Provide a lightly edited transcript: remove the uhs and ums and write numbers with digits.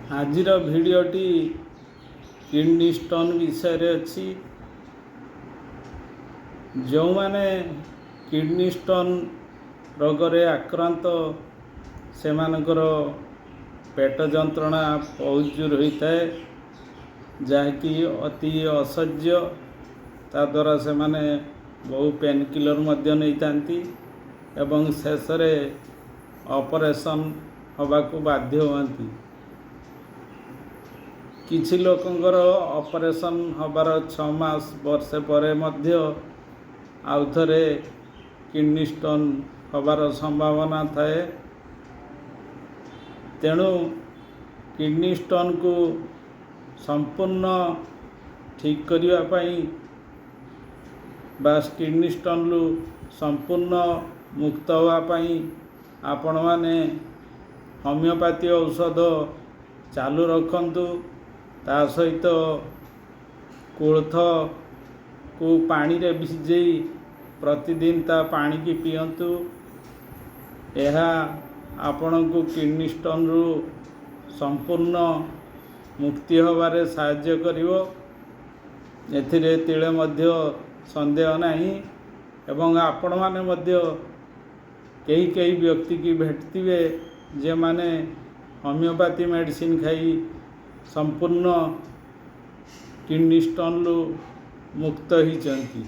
आजिर भिडियोटी kidney stone विषय अच्छी। जो माने किडनी स्टोन रोगरे आक्रांत से मानकर पेट जंत्रणा बहुत जोर होता है, जहाँकि अति असह्य। ता द्वारा से माने बहु पेन किलर मध्य नहीं थांती एवं शेष ऑपरेशन हवा को बाध्य होती। किछि लोकंकर ऑपरेशन हबार 6 मास वर्षे परे मध्य आउ थरे किडनी स्टोन हबार संभावना थाए। तेणु किडनी स्टोन को संपूर्ण ठीक करिया पाई बास किडनी स्टोन लु संपूर्ण मुक्त होगा पाई आपण माने होमियोपैथी औषध चालू रखंतु। ता सहित कोलथ को पानी रे भिजई प्रतिदिन ता पानी की पियंतु। यह आपण को किडनी स्टोन रु संपूर्ण मुक्ति होबारे सहाय्य करिवो। एथिरे तिळे मध्य संदेह नहीं। एवं आपण माने मध्य कई व्यक्ति की भेटतिवे जे माने होमियोपैथी मेडिसिन खाई संपूर्ण किडनी स्टोन लु मुक्त ही चंती।